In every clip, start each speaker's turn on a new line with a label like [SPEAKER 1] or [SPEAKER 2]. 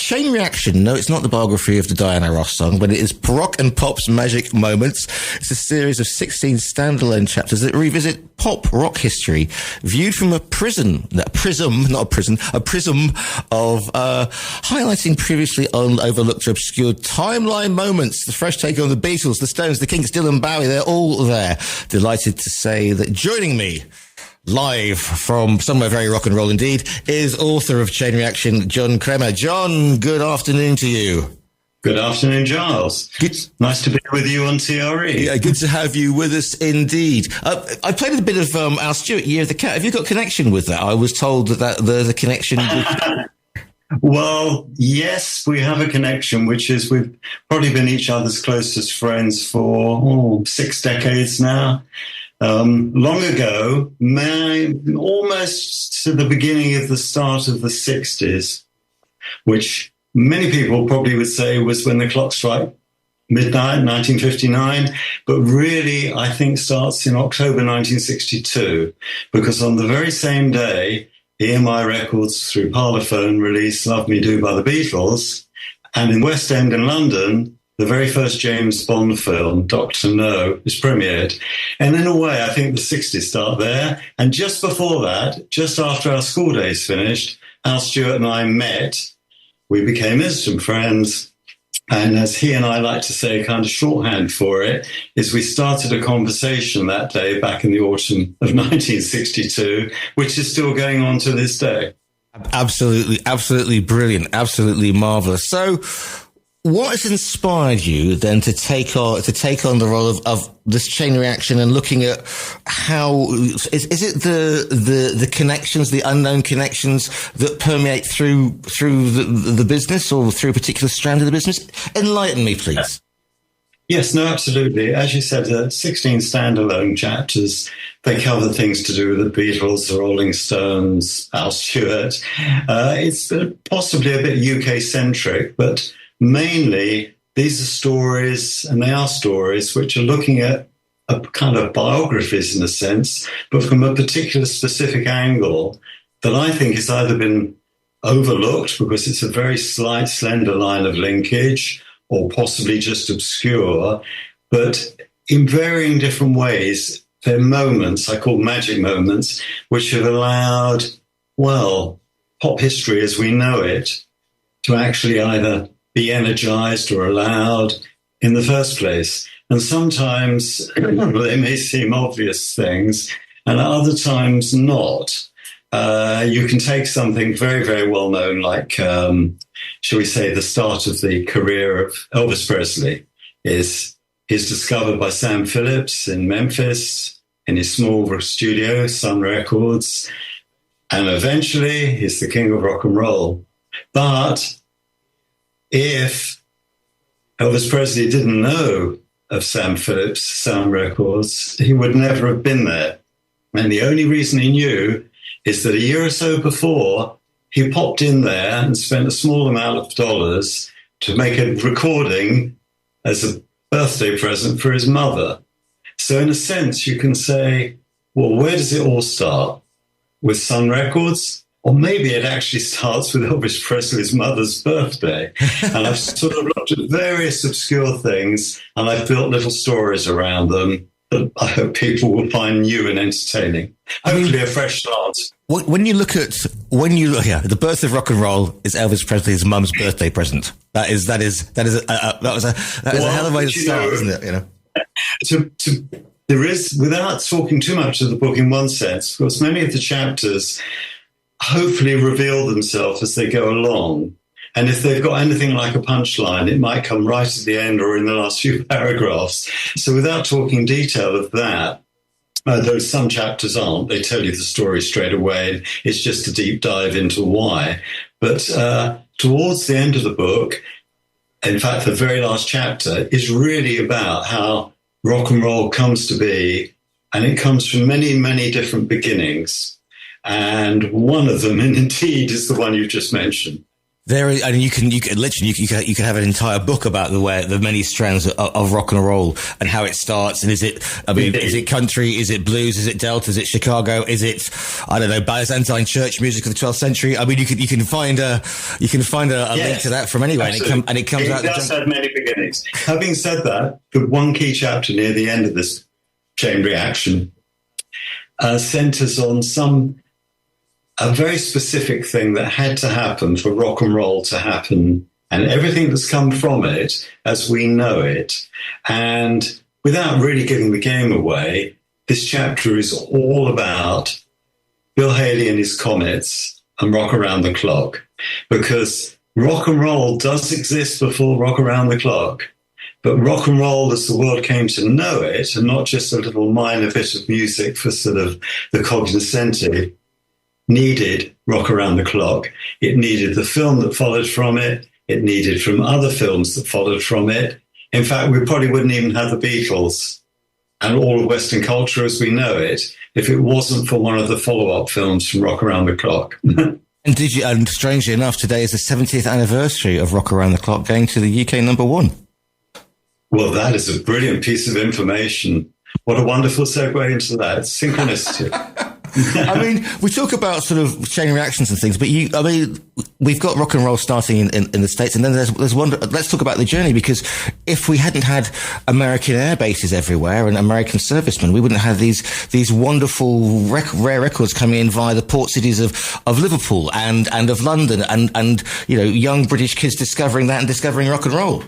[SPEAKER 1] Chain Reaction. No, it's not the biography of the Diana Ross song, but it is Rock and Pop's Magic Moments. It's a series of 16 standalone chapters that revisit pop rock history, viewed from a prism of highlighting previously overlooked or obscured timeline moments. The fresh take on the Beatles, the Stones, the Kinks, Dylan Bowie, they're all there. Delighted to say that joining me live from somewhere very rock and roll indeed is author of Chain Reaction, Jon Kremer. Jon, good afternoon to you.
[SPEAKER 2] Good afternoon, Giles. Nice to be with you on TRE.
[SPEAKER 1] Yeah, good to have you with us indeed. I played a bit of Al Stewart, Year of the Cat. Have you got connection with that? I was told that there's a connection.
[SPEAKER 2] Well, yes, we have a connection, which is we've probably been each other's closest friends for 6 decades now. Long ago, almost to the beginning of the start of the 60s, which many people probably would say was when the clock struck midnight, 1959, but really I think starts in October 1962, because on the very same day, EMI Records through Parlophone released Love Me Do by the Beatles, and in West End in London, the very first James Bond film, Dr. No, is premiered. And in a way, I think the 60s start there. And just before that, just after our school days finished, Al Stewart and I met. We became instant friends. And as he and I like to say, kind of shorthand for it, is we started a conversation that day back in the autumn of 1962, which is still going on to this day.
[SPEAKER 1] Absolutely, absolutely brilliant, absolutely marvelous. So, what has inspired you then to take on the role of this Chain Reaction and looking at how is it the connections, the unknown connections that permeate through the business or through a particular strand of the business? Enlighten me, please.
[SPEAKER 2] Yes, no, absolutely. As you said, 16 standalone chapters. They cover things to do with the Beatles, the Rolling Stones, Al Stewart. It's possibly a bit UK-centric, but mainly, these are stories, and they are stories, which are looking at a kind of biographies in a sense, but from a particular specific angle that I think has either been overlooked because it's a very slight, slender line of linkage, or possibly just obscure, but in varying different ways, they're moments, I call magic moments, which have allowed, well, pop history as we know it to actually either be energized or allowed in the first place. And sometimes they may seem obvious things, and at other times not. You can take something very, very well known, like, shall we say, the start of the career of Elvis Presley is discovered by Sam Phillips in Memphis in his small studio, Sun Records, and eventually he's the king of rock and roll. But if Elvis Presley didn't know of Sam Phillips' Sound Records, he would never have been there. And the only reason he knew is that a year or so before, he popped in there and spent a small amount of dollars to make a recording as a birthday present for his mother. So in a sense, you can say, well, where does it all start? With Sun Records? Or maybe it actually starts with Elvis Presley's mother's birthday. And I've sort of looked at various obscure things and I've built little stories around them that I hope people will find new and entertaining. Hopefully a fresh start.
[SPEAKER 1] When you look at the birth of rock and roll is Elvis Presley's mum's birthday present. That was a hell of a way to start, isn't it? You know.
[SPEAKER 2] There is, without talking too much of the book in one sense, because many of the chapters hopefully reveal themselves as they go along. And if they've got anything like a punchline, it might come right at the end or in the last few paragraphs. So without talking detail of that, though some chapters aren't, they tell you the story straight away. It's just a deep dive into why. But towards the end of the book, in fact, the very last chapter is really about how rock and roll comes to be. And it comes from many, many different beginnings. And one of them, and indeed, is the one you just mentioned.
[SPEAKER 1] There is, and you can literally you can have an entire book about the many strands of rock and roll and how it starts. And is it country? Is it blues? Is it Delta? Is it Chicago? Is it, I don't know, Byzantine church music of the 12th century? I mean, you can find a link to that from anywhere, and it comes out.
[SPEAKER 2] It does have many beginnings. Having said that, the one key chapter near the end of this chain reaction centers on a very specific thing that had to happen for rock and roll to happen, and everything that's come from it as we know it. And without really giving the game away, this chapter is all about Bill Haley and his Comets and Rock Around the Clock, because rock and roll does exist before Rock Around the Clock. But rock and roll, as the world came to know it, and not just a little minor bit of music for sort of the cognoscenti, needed Rock Around the Clock. It needed the film that followed from it. It needed from other films that followed from it. In fact, we probably wouldn't even have the Beatles and all of Western culture as we know it if it wasn't for one of the follow-up films from Rock Around the Clock.
[SPEAKER 1] And strangely enough, today is the 70th anniversary of Rock Around the Clock going to the UK #1.
[SPEAKER 2] Well, that is a brilliant piece of information. What a wonderful segue into that. It's synchronicity.
[SPEAKER 1] I mean, we talk about sort of chain reactions and things, but we've got rock and roll starting in the States, and then there's one. Let's talk about the journey, because if we hadn't had American air bases everywhere and American servicemen, we wouldn't have these wonderful rare records coming in via the port cities of Liverpool and of London, and young British kids discovering that and discovering rock and roll.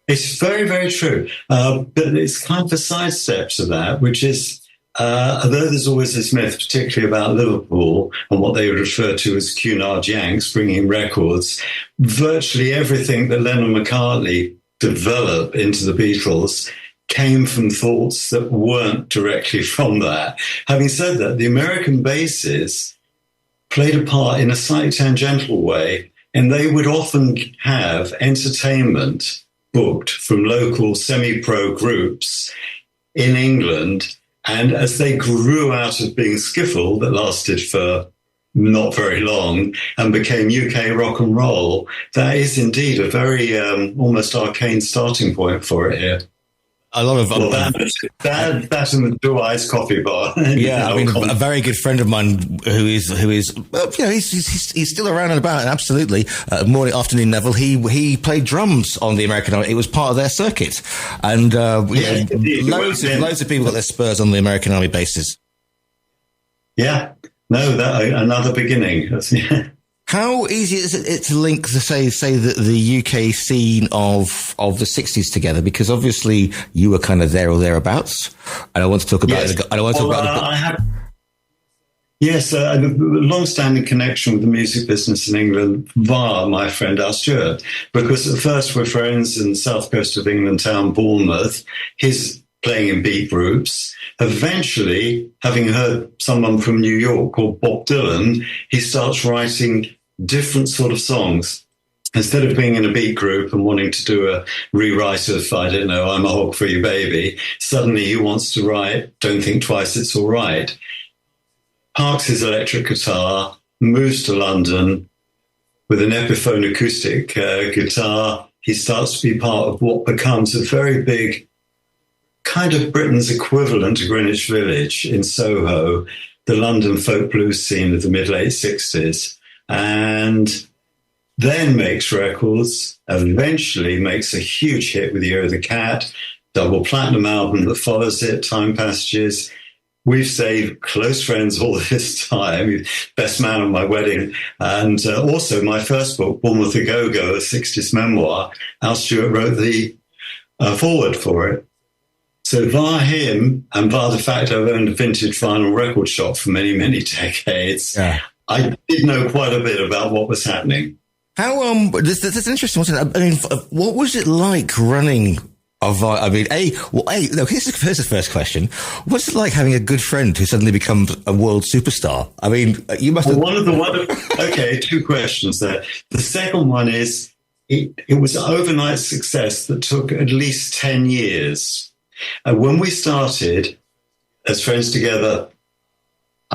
[SPEAKER 2] It's very, very true. But it's kind of a sidestep to that, which is, although there's always this myth, particularly about Liverpool and what they would refer to as Cunard Yanks bringing records, virtually everything that Lennon and McCartney developed into the Beatles came from thoughts that weren't directly from that. Having said that, the American bases played a part in a slightly tangential way, and they would often have entertainment booked from local semi-pro groups in England. And as they grew out of being skiffle, that lasted for not very long, and became UK rock and roll, that is indeed a very almost arcane starting point for it here.
[SPEAKER 1] A lot of
[SPEAKER 2] that and the Blue Eyes coffee bar.
[SPEAKER 1] Yeah, I mean, a very good friend of mine who is he's still around and about. And absolutely, morning, afternoon, Neville. He played drums on the American Army. It was part of their circuit, and loads of people got their spurs on the American Army bases.
[SPEAKER 2] Yeah, no, that another beginning.
[SPEAKER 1] How easy is it to link the UK scene of the 60s together? Because obviously you were kind of there or thereabouts, and I want to talk about it.
[SPEAKER 2] Yes, a long-standing connection with the music business in England via my friend Al Stewart, because at first we're friends in the south coast of England town, Bournemouth. He's playing in beat groups. Eventually, having heard someone from New York called Bob Dylan, he starts writing different sort of songs. Instead of being in a beat group and wanting to do a rewrite of, I don't know, I'm a Hog for You Baby, suddenly he wants to write Don't Think Twice, It's All Right. Parks his electric guitar, moves to London with an Epiphone acoustic guitar. He starts to be part of what becomes a very big kind of Britain's equivalent to Greenwich Village in Soho, the London folk blues scene of the mid-late 60s, and then makes records, eventually makes a huge hit with Year of the Cat, double platinum album that follows it, Time Passages. We've stayed close friends all this time, best man at my wedding, and also my first book, Bournemouth a Go-Go, a 60s memoir. Al Stewart wrote the foreword for it. So via him, and via the fact I've owned a vintage vinyl record shop for many, many decades, I did know quite a bit about what was happening.
[SPEAKER 1] How, this is interesting, wasn't it? I mean, what was it like running here's the first question. What's it like having a good friend who suddenly becomes a world superstar? I mean, you must have...
[SPEAKER 2] Okay, two questions there. The second one is, it was an overnight success that took at least 10 years. And when we started as friends together,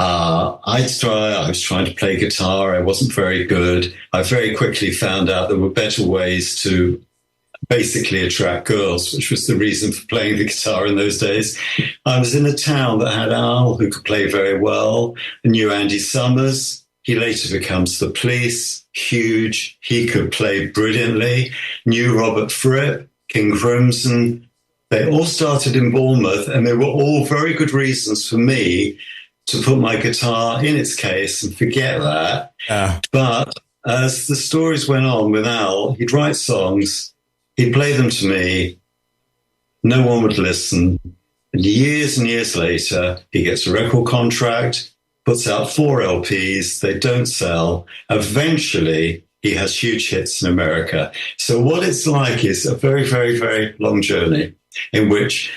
[SPEAKER 2] I was trying to play guitar. I wasn't very good. I very quickly found out there were better ways to basically attract girls, which was the reason for playing the guitar in those days. I was in a town that had Al, who could play very well. I knew Andy Summers. He later becomes the Police. Huge. He could play brilliantly. Knew Robert Fripp, King Crimson. They all started in Bournemouth, and they were all very good reasons for me to put my guitar in its case and forget that. But as the stories went on with Al, he'd write songs, he'd play them to me, no one would listen. And years later, he gets a record contract, puts out 4 LPs, they don't sell. Eventually, he has huge hits in America. So what it's like is a very, very, very long journey in which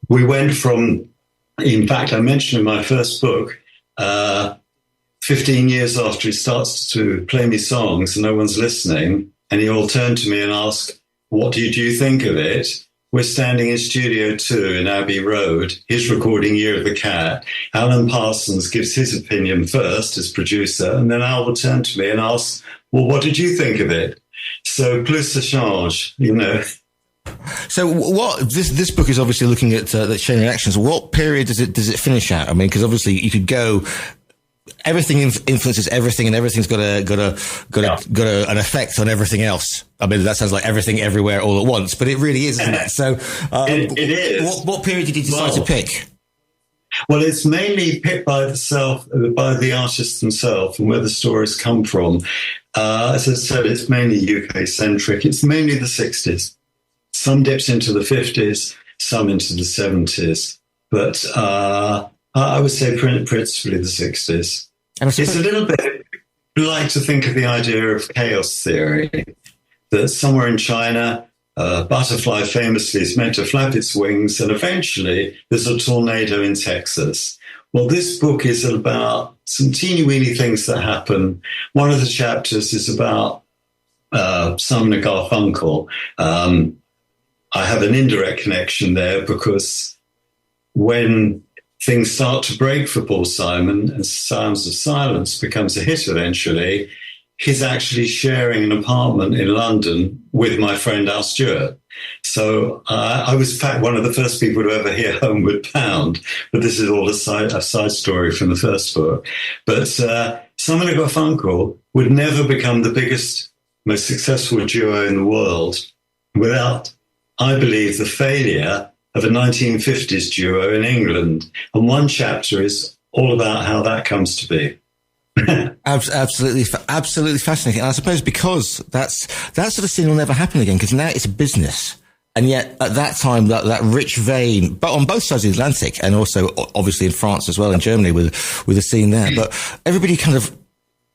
[SPEAKER 2] we went from, in fact, I mentioned in my first book, 15 years after he starts to play me songs and no one's listening, and he all turned to me and asked, what do you think of it? We're standing in Studio 2 in Abbey Road, his recording Year of the Cat. Alan Parsons gives his opinion first as producer, and then Al will turn to me and ask, well, what did you think of it? So plus ça change, you know.
[SPEAKER 1] So what this book is obviously looking at the chain reactions. What period does it finish at? I mean, because obviously you could go, everything influences everything, and everything's got an effect on everything else. I mean, that sounds like everything everywhere all at once, but it really is, isn't it? So
[SPEAKER 2] it is.
[SPEAKER 1] What period did you decide to pick?
[SPEAKER 2] Well, it's mainly picked by the artists themselves and where the stories come from. As I said, it's mainly UK centric. It's mainly the 60s. Some dips into the 50s, some into the 70s, but I would say principally the 60s. It's a little bit like to think of the idea of chaos theory, that somewhere in China, a butterfly famously is meant to flap its wings, and eventually there's a tornado in Texas. Well, this book is about some teeny-weeny things that happen. One of the chapters is about Simon & Garfunkel. I have an indirect connection there because when things start to break for Paul Simon and Sounds of Silence becomes a hit eventually, he's actually sharing an apartment in London with my friend Al Stewart. So I was, in fact, one of the first people to ever hear Homeward Bound, but this is all a side story from the first book. But Simon & Garfunkel would never become the biggest, most successful duo in the world without, I believe, the failure of a 1950s duo in England. And one chapter is all about how that comes to be.
[SPEAKER 1] Absolutely fascinating. And I suppose because that sort of scene will never happen again, because now it's a business. And yet at that time, that rich vein, but on both sides of the Atlantic, and also obviously in France as well, in Germany with the scene there. But everybody kind of,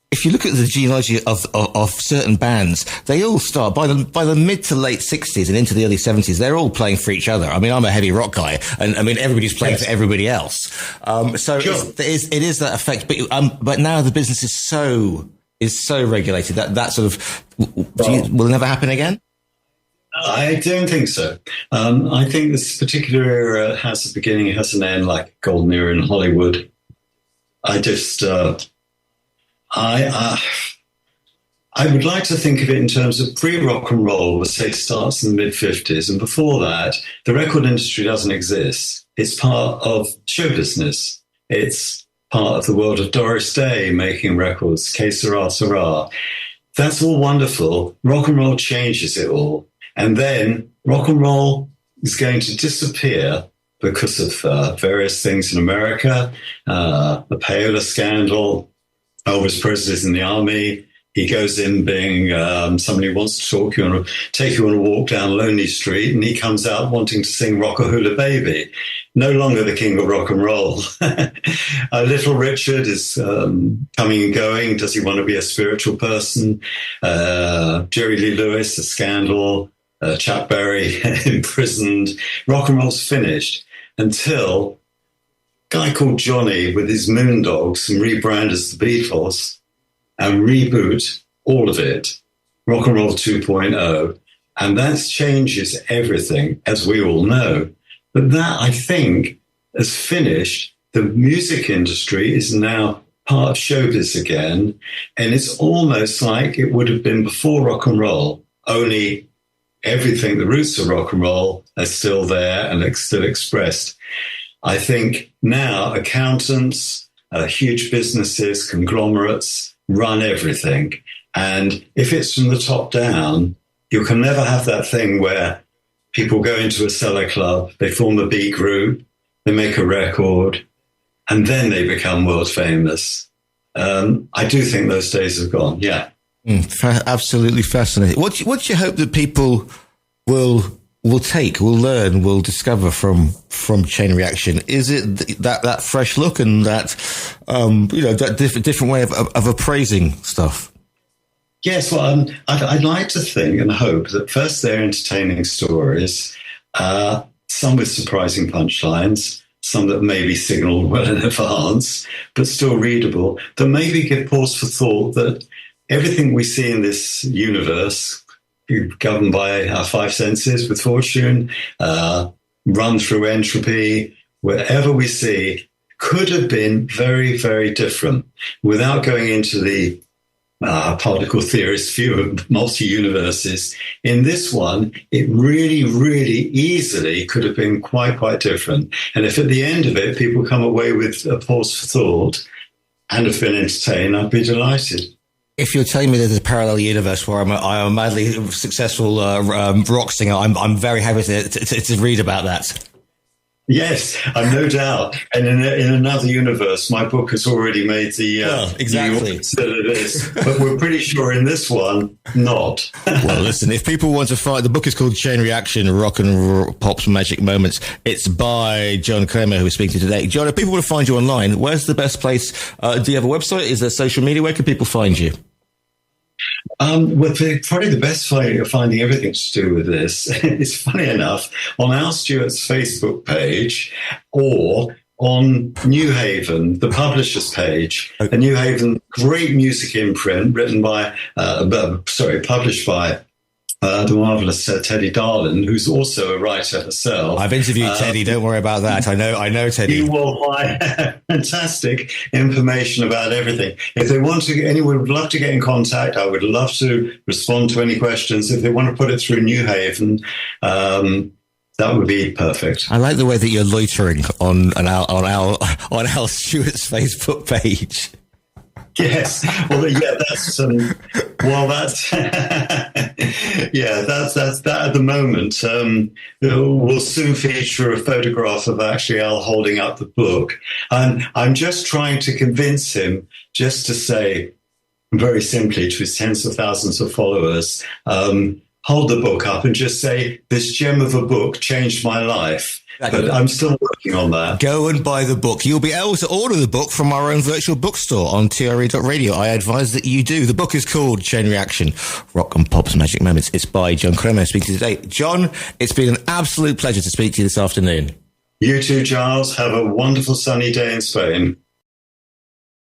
[SPEAKER 1] if you look at the genealogy of certain bands, they all start by the mid to late 60s and into the early 70s. They're all playing for each other. I mean, I'm a heavy rock guy, and I mean everybody's playing for everybody else. So sure. it is that effect. But now the business is so regulated that sort of will it never happen again.
[SPEAKER 2] I don't think so. I think this particular era has a beginning, it has an end, like a golden era in Hollywood. I would like to think of it in terms of pre-rock and roll, which say starts in the mid-50s. And before that, the record industry doesn't exist. It's part of show business. It's part of the world of Doris Day making records, Que Sera, Sera. That's all wonderful. Rock and roll changes it all. And then rock and roll is going to disappear because of various things in America, the payola scandal. Elvis Presley's in the army. He goes in being somebody who wants to take you on a walk down Lonely Street, and he comes out wanting to sing Rock-a-Hula Baby. No longer the king of rock and roll. Little Richard is coming and going. Does he want to be a spiritual person? Jerry Lee Lewis, a scandal. Chuck Berry imprisoned. Rock and roll's finished until guy called Johnny with his Moondogs and rebrand as the Beatles and reboot all of it, Rock and Roll 2.0. And that changes everything, as we all know. But that, I think, has finished the music industry is now part of showbiz again, and it's almost like it would have been before rock and roll, only everything, the roots of rock and roll are still there and it's still expressed. I think now accountants, huge businesses, conglomerates run everything. And if it's from the top down, you can never have that thing where people go into a cellar club, they form a B group, they make a record, and then they become world famous. I do think those days have gone, yeah.
[SPEAKER 1] Absolutely fascinating. What do you hope that people will learn, will discover from Chain Reaction? Is it that fresh look and that that different way of appraising stuff?
[SPEAKER 2] Yes, well, I'd like to think and hope that first they're entertaining stories, some with surprising punchlines, some that maybe signal well in advance, but still readable, that maybe give pause for thought that everything we see in this universe, governed by our five senses with fortune, run through entropy, wherever we see, could have been very, very different. Without going into the particle theorist view of multi-universes, in this one, it really, really easily could have been quite, quite different. And if at the end of it, people come away with a pause for thought and have been entertained, I'd be delighted.
[SPEAKER 1] If you're telling me there's a parallel universe where I'm a madly successful rock singer, I'm very happy to read about that.
[SPEAKER 2] Yes, I've no doubt. And in another universe, my book has already made the
[SPEAKER 1] exactly
[SPEAKER 2] that it is. But we're pretty sure in this one, not.
[SPEAKER 1] Well, listen, if people want to find, the book is called Chain Reaction: Rock and Pop's Magic Moments. It's by Jon Kremer, who we're speaking to today. Jon, if people want to find you online, where's the best place? Do you have a website? Is there social media? Where can people find you?
[SPEAKER 2] Well, probably the best way of finding everything to do with this is, funny enough, on Al Stewart's Facebook page or on New Haven, the publisher's page. Okay. New Haven, great music imprint written by, published by the marvelous Teddy Darlin, who's also a writer herself.
[SPEAKER 1] I've interviewed Teddy. Don't worry about that. I know Teddy.
[SPEAKER 2] You will find fantastic information about everything. If they want to, anyone would love to get in contact. I would love to respond to any questions. If they want to put it through New Haven, that would be perfect.
[SPEAKER 1] I like the way that you're loitering on Al Stewart's Facebook page.
[SPEAKER 2] Yes. Well, yeah, that's that's that at the moment. We'll soon feature a photograph of actually Al holding up the book. And I'm just trying to convince him just to say very simply to his tens of thousands of followers, hold the book up and just say, this gem of a book changed my life. But I'm still working on that.
[SPEAKER 1] Go and buy the book. You'll be able to order the book from our own virtual bookstore on TRE.radio. I advise that you do. The book is called Chain Reaction: Rock and Pop's Magic Moments. It's by Jon Kremer speaking today. Jon, it's been an absolute pleasure to speak to you this afternoon.
[SPEAKER 2] You too, Giles. Have a wonderful sunny day in Spain.